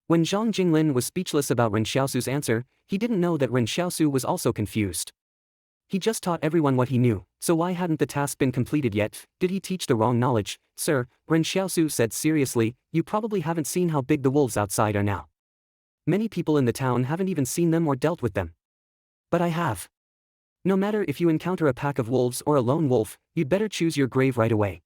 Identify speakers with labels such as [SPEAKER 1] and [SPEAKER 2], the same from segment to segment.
[SPEAKER 1] When Zhang Jinglin was speechless about Ren Xiaosu's answer, he didn't know that Ren Xiaosu was also confused. He just taught everyone what he knew, so why hadn't the task been completed yet? Did he teach the wrong knowledge? Sir, Ren Xiaosu said seriously, you probably haven't seen how big the wolves outside are now. Many people in the town haven't even seen them or dealt with them. But I have. No matter if you encounter a pack of wolves or a lone wolf, you'd better choose your grave right away.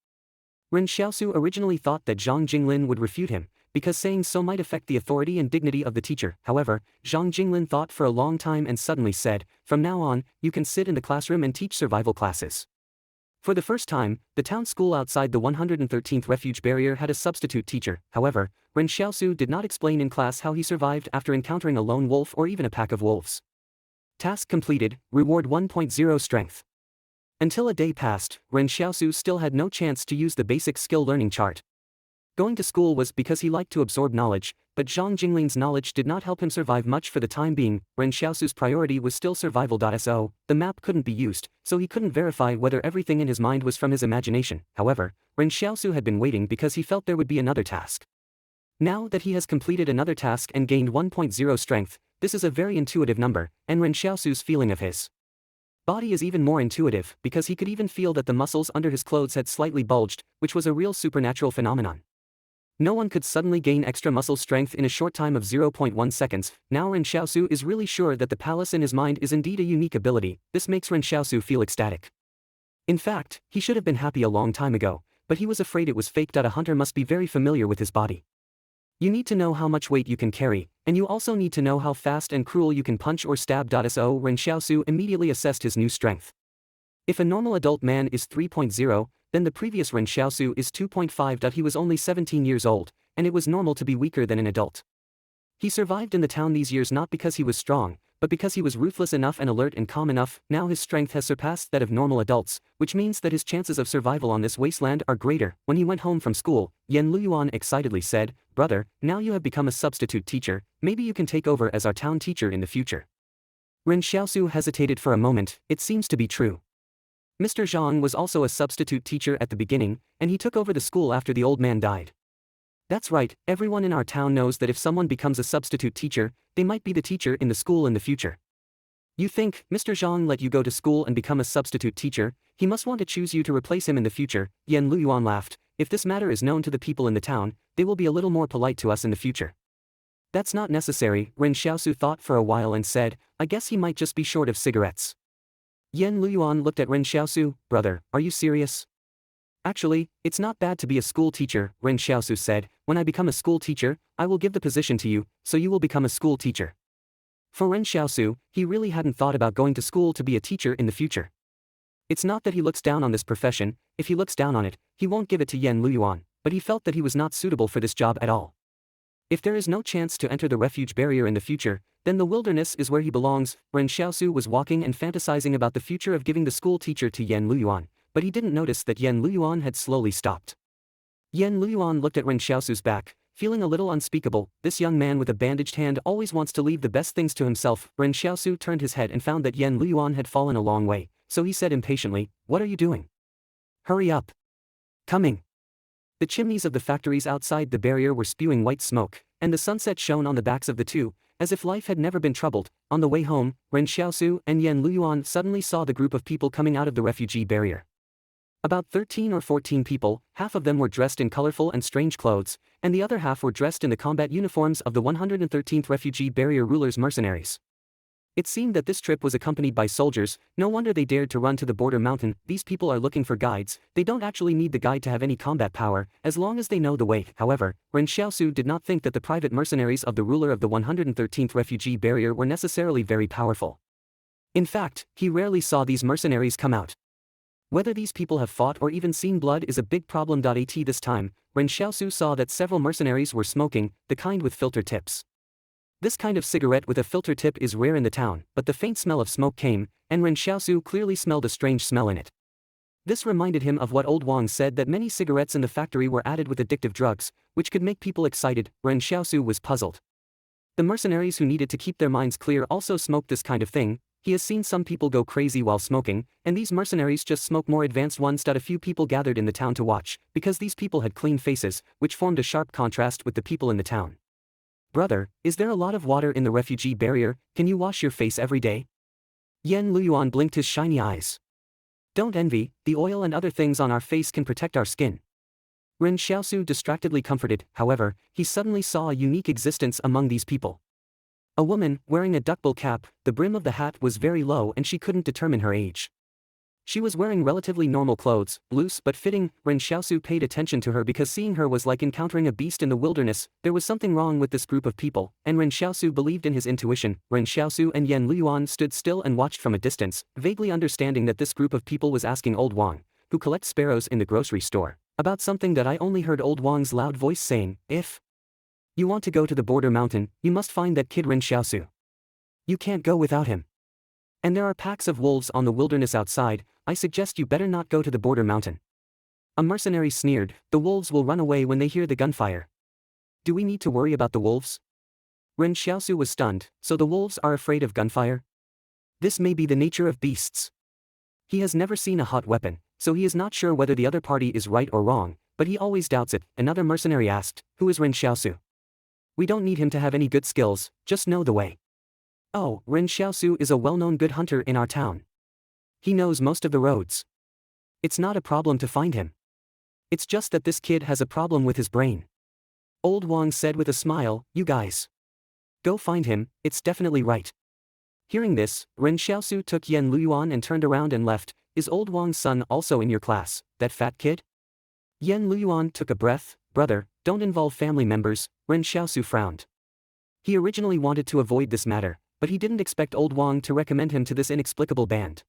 [SPEAKER 1] Ren Xiaosu originally thought that Zhang Jinglin would refute him, because saying so might affect the authority and dignity of the teacher. However, Zhang Jinglin thought for a long time and suddenly said, from now on, you can sit in the classroom and teach survival classes. For the first time, the town school outside the 113th refuge barrier had a substitute teacher. However, Ren Xiaosu did not explain in class how he survived after encountering a lone wolf or even a pack of wolves. Task completed, reward 1.0 strength. Until a day passed, Ren Xiaosu still had no chance to use the basic skill learning chart. Going to school was because he liked to absorb knowledge, but Zhang Jinglin's knowledge did not help him survive much for the time being. Ren Xiaosu's priority was still survival.so, the map couldn't be used, so he couldn't verify whether everything in his mind was from his imagination. However, Ren Xiaosu had been waiting because he felt there would be another task. Now that he has completed another task and gained 1.0 strength, this is a very intuitive number, and Ren Xiaosu's feeling of his body is even more intuitive because he could even feel that the muscles under his clothes had slightly bulged, which was a real supernatural phenomenon. No one could suddenly gain extra muscle strength in a short time of 0.1 seconds. Now Ren Xiaosu is really sure that the palace in his mind is indeed a unique ability. This makes Ren Xiaosu feel ecstatic. In fact, he should have been happy a long time ago, but he was afraid it was fake. A hunter must be very familiar with his body. You need to know how much weight you can carry, and you also need to know how fast and cruel you can punch or stab. So Ren Xiaosu immediately assessed his new strength. If a normal adult man is 3.0, then the previous Ren Xiaosu is 2.5. He was only 17 years old, and it was normal to be weaker than an adult. He survived in the town these years not because he was strong, but because he was ruthless enough and alert and calm enough. Now his strength has surpassed that of normal adults, which means that his chances of survival on this wasteland are greater. When he went home from school, Yan Luyuan excitedly said, "Brother, now you have become a substitute teacher, maybe you can take over as our town teacher in the future." Ren Xiaosu hesitated for a moment. It seems to be true. Mr. Zhang was also a substitute teacher at the beginning, and he took over the school after the old man died. That's right, everyone in our town knows that if someone becomes a substitute teacher, they might be the teacher in the school in the future. You think, Mr. Zhang let you go to school and become a substitute teacher, he must want to choose you to replace him in the future. Yan Luyuan laughed. If this matter is known to the people in the town, they will be a little more polite to us in the future. That's not necessary. Ren Xiaosu thought for a while and said, I guess he might just be short of cigarettes. Yan Luyuan looked at Ren Xiaosu. Brother, are you serious? Actually, it's not bad to be a school teacher, Ren Xiaosu said. When I become a school teacher, I will give the position to you, so you will become a school teacher. For Ren Xiaosu, he really hadn't thought about going to school to be a teacher in the future. It's not that he looks down on this profession. If he looks down on it, he won't give it to Yan Luyuan, but he felt that he was not suitable for this job at all. If there is no chance to enter the refuge barrier in the future, then the wilderness is where he belongs. Ren Xiaosu was walking and fantasizing about the future of giving the school teacher to Yan Luyuan, but he didn't notice that Yan Luyuan had slowly stopped. Yan Luyuan looked at Ren Xiaosu's back, feeling a little unspeakable. This young man with a bandaged hand always wants to leave the best things to himself. Ren Xiaosu turned his head and found that Yan Luyuan had fallen a long way, so he said impatiently, "What are you doing? Hurry up. Coming." The chimneys of the factories outside the barrier were spewing white smoke, and the sunset shone on the backs of the two, as if life had never been troubled. On the way home, Ren Xiaosu and Yan Luyuan suddenly saw the group of people coming out of the refugee barrier. About 13 or 14 people, half of them were dressed in colorful and strange clothes, and the other half were dressed in the combat uniforms of the 113th refugee barrier ruler's mercenaries. It seemed that this trip was accompanied by soldiers. No wonder they dared to run to the border mountain. These people are looking for guides. They don't actually need the guide to have any combat power, as long as they know the way. However, Ren Xiaosu did not think that the private mercenaries of the ruler of the 113th refugee barrier were necessarily very powerful. In fact, he rarely saw these mercenaries come out. Whether these people have fought or even seen blood is a big problem. At this time, Ren Xiaosu saw that several mercenaries were smoking, the kind with filter tips. This kind of cigarette with a filter tip is rare in the town, but the faint smell of smoke came, and Ren Xiaosu clearly smelled a strange smell in it. This reminded him of what old Wang said, that many cigarettes in the factory were added with addictive drugs, which could make people excited. Ren Xiaosu was puzzled. The mercenaries who needed to keep their minds clear also smoked this kind of thing. He has seen some people go crazy while smoking, and these mercenaries just smoke more advanced ones. A few people gathered in the town to watch, because these people had clean faces, which formed a sharp contrast with the people in the town. Brother, is there a lot of water in the refugee barrier? Can you wash your face every day? Yan Luyuan blinked his shiny eyes. Don't envy, the oil and other things on our face can protect our skin. Ren Xiaosu distractedly comforted. However, he suddenly saw a unique existence among these people. A woman, wearing a duckbill cap, the brim of the hat was very low and she couldn't determine her age. She was wearing relatively normal clothes, loose but fitting. Ren Xiaosu paid attention to her because seeing her was like encountering a beast in the wilderness. There was something wrong with this group of people, and Ren Xiaosu believed in his intuition. Ren Xiaosu and Yan Luyuan stood still and watched from a distance, vaguely understanding that this group of people was asking Old Wang, who collects sparrows in the grocery store, about something that I only heard Old Wang's loud voice saying. If you want to go to the border mountain, you must find that kid Ren Xiaosu. You can't go without him. And there are packs of wolves on the wilderness outside. I suggest you better not go to the border mountain. A mercenary sneered. The wolves will run away when they hear the gunfire. Do we need to worry about the wolves? Ren Xiaosu was stunned. So the wolves are afraid of gunfire? This may be the nature of beasts. He has never seen a hot weapon, so he is not sure whether the other party is right or wrong, but he always doubts it. Another mercenary asked, who is Ren Xiaosu? We don't need him to have any good skills, just know the way. Oh, Ren Xiaosu is a well-known good hunter in our town. He knows most of the roads. It's not a problem to find him. It's just that this kid has a problem with his brain. Old Wang said with a smile, you guys. Go find him, it's definitely right. Hearing this, Ren Xiaosu took Yan Luyuan and turned around and left. Is Old Wang's son also in your class, that fat kid? Yan Luyuan took a breath. Brother, don't involve family members. Ren Xiaosu frowned. He originally wanted to avoid this matter, but he didn't expect Old Wang to recommend him to this inexplicable band.